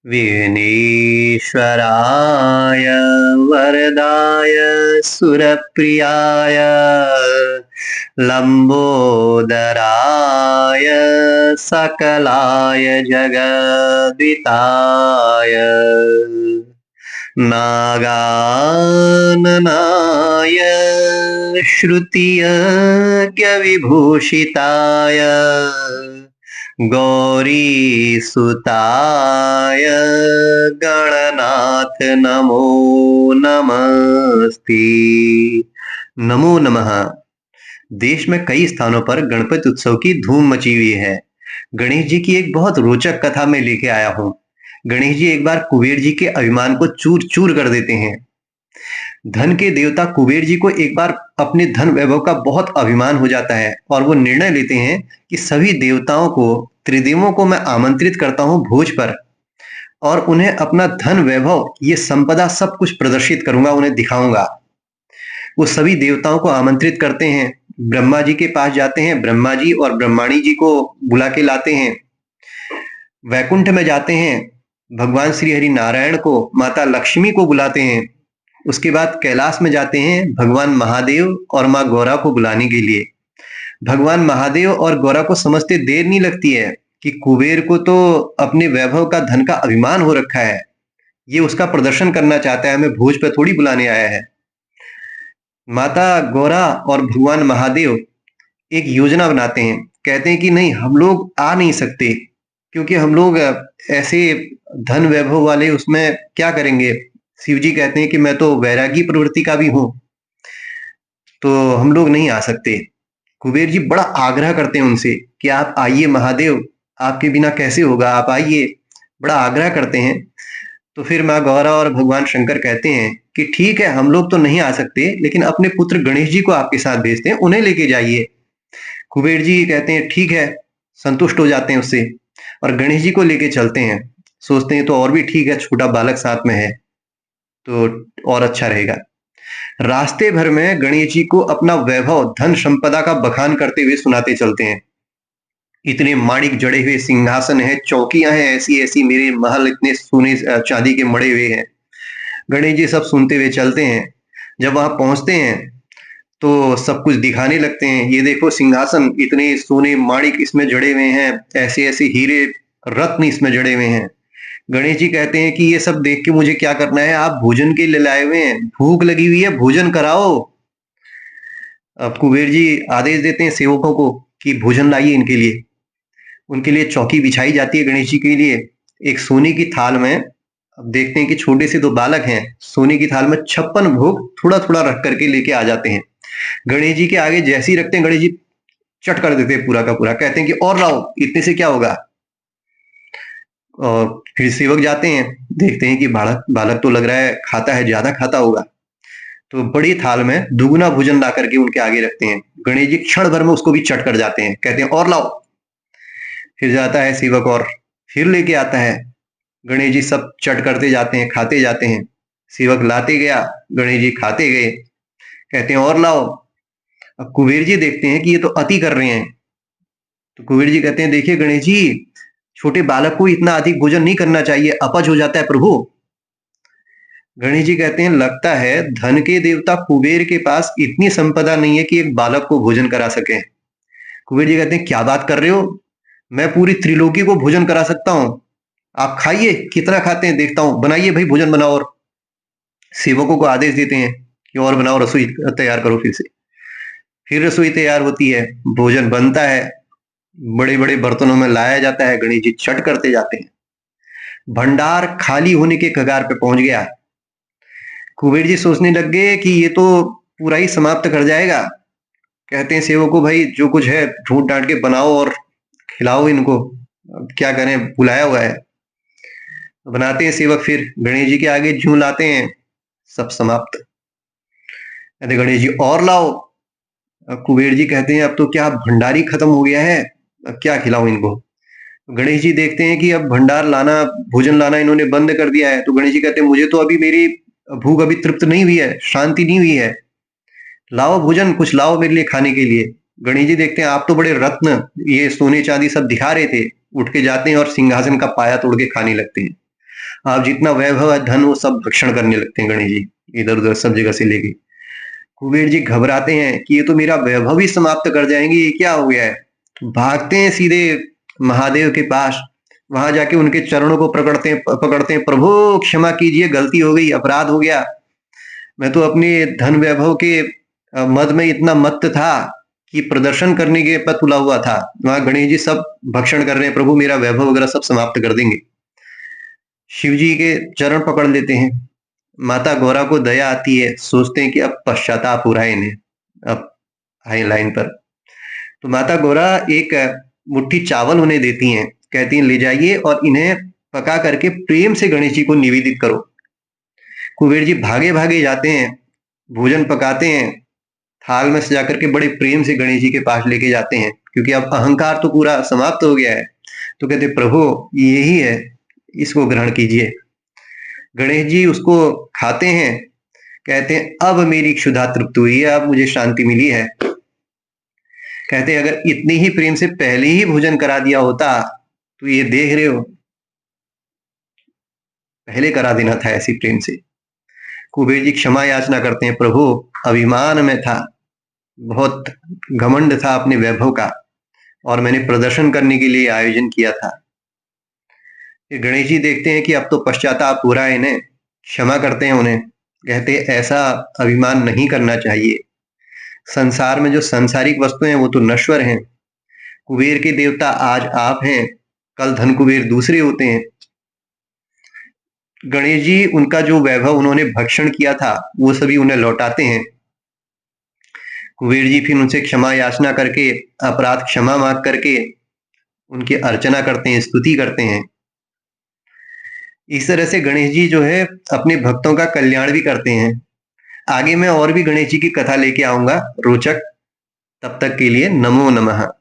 विघ्नेश्वराय वरदाय सुरप्रियाय लंबोदराय सकलाय जगद्दिताय नागाननाय श्रुतियज्ञविभूषिताय गौरीसुताय गणनाथ नमो नमस्ते। नमो नमः। देश में कई स्थानों पर गणपति उत्सव की धूम मची हुई है। गणेश जी की एक बहुत रोचक कथा में लेके आया हूँ। गणेश जी एक बार कुबेर जी के अभिमान को चूर चूर कर देते हैं। धन के देवता कुबेर जी को एक बार अपने धन वैभव का बहुत अभिमान हो जाता है और वो निर्णय लेते हैं कि सभी देवताओं को, त्रिदेवों को मैं आमंत्रित करता हूँ भोज पर और उन्हें अपना धन वैभव, ये संपदा सब कुछ प्रदर्शित करूंगा, उन्हें दिखाऊंगा। वो सभी देवताओं को आमंत्रित करते हैं। ब्रह्मा जी के पास जाते हैं, ब्रह्मा जी और ब्रह्माणी जी को बुला के लाते हैं। वैकुंठ में जाते हैं, भगवान श्री हरि नारायण को, माता लक्ष्मी को बुलाते हैं। उसके बाद कैलाश में जाते हैं भगवान महादेव और माँ गौरा को बुलाने के लिए। भगवान महादेव और गौरा को समझते देर नहीं लगती है कि कुबेर को तो अपने वैभव का, धन का अभिमान हो रखा है, ये उसका प्रदर्शन करना चाहता है, हमें भोज पर थोड़ी बुलाने आया है। माता गौरा और भगवान महादेव एक योजना बनाते हैं। कहते हैं कि नहीं, हम लोग आ नहीं सकते क्योंकि हम लोग ऐसे धन वैभव वाले उसमें क्या करेंगे। शिव जी कहते हैं कि मैं तो वैरागी प्रवृत्ति का भी हूं, तो हम लोग नहीं आ सकते। कुबेर जी बड़ा आग्रह करते हैं उनसे कि आप आइए महादेव, आपके बिना कैसे होगा, आप आइए, बड़ा आग्रह करते हैं। तो फिर माँ गौरा और भगवान शंकर कहते हैं कि ठीक है, हम लोग तो नहीं आ सकते, लेकिन अपने पुत्र गणेश जी को आपके साथ भेजते हैं, उन्हें लेके जाइए। कुबेर जी कहते हैं ठीक है, संतुष्ट हो जाते हैं उससे और गणेश जी को लेके चलते हैं। सोचते हैं तो और भी ठीक है, छोटा बालक साथ में है तो और अच्छा रहेगा। रास्ते भर में गणेश जी को अपना वैभव, धन संपदा का बखान करते हुए सुनाते चलते हैं। इतने माणिक जड़े हुए सिंहासन है, चौकियां हैं ऐसी ऐसी, मेरे महल इतने सोने चांदी के मड़े हुए हैं। गणेश जी सब सुनते हुए चलते हैं। जब वहां पहुंचते हैं तो सब कुछ दिखाने लगते हैं। ये देखो सिंहासन, इतने सोने माणिक इसमें जड़े हुए हैं, ऐसे ऐसे हीरे रत्न इसमें जड़े हुए हैं। गणेश जी कहते हैं कि ये सब देख के मुझे क्या करना है, आप भोजन के लिए लाए हुए हैं, भूख लगी हुई है, भोजन कराओ। अब कुबेर जी आदेश देते हैं सेवकों को कि भोजन लाइए इनके लिए। उनके लिए चौकी बिछाई जाती है गणेश जी के लिए। एक सोने की थाल में, अब देखते हैं कि छोटे से दो बालक हैं, सोने की थाल में 56 भोग थोड़ा थोड़ा रख करके लेके आ जाते हैं। गणेश जी के आगे जैसे ही रखते हैं, गणेश जी चट कर देते हैं पूरा का पूरा। कहते हैं कि और लाओ, इतने से क्या होगा। और फिर सेवक जाते हैं, देखते हैं कि बालक बालक तो लग रहा है खाता है, ज्यादा खाता होगा। तो बड़ी थाल में दुगुना भोजन ला करके उनके आगे रखते हैं। गणेश जी क्षण भर में उसको भी चट कर जाते हैं, कहते हैं और लाओ। फिर जाता है सेवक और फिर लेके आता है। गणेश जी सब चट करते जाते हैं, खाते जाते हैं। सेवक लाते गया, गणेश जी खाते गए, कहते हैं और लाओ। अब कुबेर जी देखते हैं कि ये तो अति कर रहे हैं। तो कुबेर जी कहते हैं देखिए गणेश जी, छोटे बालक को इतना अधिक भोजन नहीं करना चाहिए, अपच हो जाता है प्रभु। गणेश जी कहते हैं लगता है धन के देवता कुबेर के पास इतनी संपदा नहीं है कि एक बालक को भोजन करा सके। कुबेर जी कहते हैं क्या बात कर रहे हो, मैं पूरी त्रिलोकी को भोजन करा सकता हूँ, आप खाइए, कितना खाते हैं देखता हूँ, बनाइए भाई भोजन बनाओ। और सेवकों को आदेश देते हैं कि और बनाओ, रसोई तैयार करो। फिर रसोई तैयार होती है, भोजन बनता है, बड़े बड़े बर्तनों में लाया जाता है। गणेश जी छठ करते जाते हैं। भंडार खाली होने के कगार पे पहुंच गया। कुबेर जी सोचने लग गए कि ये तो पूरा ही समाप्त कर जाएगा। कहते हैं सेवक को भाई जो कुछ है ढूंढ डांट के बनाओ और खिलाओ इनको, अब क्या करें, बुलाया हुआ है। बनाते हैं सेवक, फिर गणेश जी के आगे जूं लाते हैं, सब समाप्त। कहते गणेश जी और लाओ। अब कुबेर जी कहते हैं अब तो क्या भंडारी खत्म हो गया है, अब क्या खिलाऊं इनको। गणेश जी देखते हैं कि अब भंडार लाना, भोजन लाना इन्होंने बंद कर दिया है। तो गणेश जी कहते हैं मुझे तो अभी मेरी भूख अभी तृप्त नहीं हुई है, शांति नहीं हुई है, लाओ भोजन, कुछ लाओ मेरे लिए खाने के लिए। गणेश जी देखते हैं आप तो बड़े रत्न, ये सोने चांदी सब दिखा रहे थे। उठ के जाते हैं और सिंहासन का पाया तोड़ के खाने लगते हैं। आप जितना वैभव है, धन, वो सब भक्षण करने लगते हैं गणेश जी, इधर-उधर सब जगह से लेके। कुबेर जी घबराते हैं कि ये तो मेरा वैभव ही समाप्त कर जाएँगे, ये क्या हो गया है? भागते हैं सीधे महादेव के पास, वहाँ जाके उनके चरणों को पकड़ते हैं, प्रभु क्षमा कीजिए, गलती हो गई, अपराध हो गया। मैं तो अपने धन वैभव के मद में इतना मत्त था कि प्रदर्शन करने के पद तुला हुआ था। वहाँ गणेश जी सब भक्षण कर रहे हैं, प्रभु मेरा वैभव वगैरह सब समाप्त कर देंगे। शिव जी के चरण पकड़ लेते हैं। माता गौरा को दया आती है, सोचते हैं कि अब पश्चाताप हो रहा है इन्हें, अब आए लाइन पर। तो माता गौरा एक मुट्ठी चावल उन्हें देती हैं, कहती हैं ले जाइए और इन्हें पका करके प्रेम से गणेश जी को निवेदित करो। कुबेर जी भागे-भागे जाते हैं, भोजन पकाते हैं, थाल में सजा करके बड़े प्रेम से गणेश जी के पास लेके जाते हैं, क्योंकि अब अहंकार तो पूरा समाप्त हो गया है। तो कहते प्रभु यही है, इसको ग्रहण कीजिए। गणेश जी उसको खाते हैं, कहते हैं अब मेरी क्षुधा तृप्त हुई है, अब मुझे शांति मिली है। कहते हैं अगर इतनी ही प्रेम से पहले ही भोजन करा दिया होता, तो ये देख रहे हो, पहले करा देना था ऐसी प्रेम से। कुबेर जी क्षमा याचना करते हैं, प्रभु अभिमान में था, बहुत घमंड था अपने वैभव का, और मैंने प्रदर्शन करने के लिए आयोजन किया था। फिर गणेश जी देखते हैं कि अब तो पश्चाताप हो रहा है इन्हें, क्षमा करते हैं उन्हें, कहते ऐसा अभिमान नहीं करना चाहिए। संसार में जो सांसारिक वस्तुएं हैं वो तो नश्वर हैं। कुबेर के देवता आज आप हैं, कल धन कुबेर दूसरे होते हैं। गणेश जी उनका जो वैभव उन्होंने भक्षण किया था वो सभी उन्हें लौटाते हैं। कुबेर जी फिर उनसे क्षमा याचना करके, अपराध क्षमा मांग करके उनकी अर्चना करते हैं, स्तुति करते हैं। इस तरह से गणेश जी जो है अपने भक्तों का कल्याण भी करते हैं। आगे मैं और भी गणेश जी की कथा लेके आऊंगा रोचक। तब तक के लिए नमो नमः।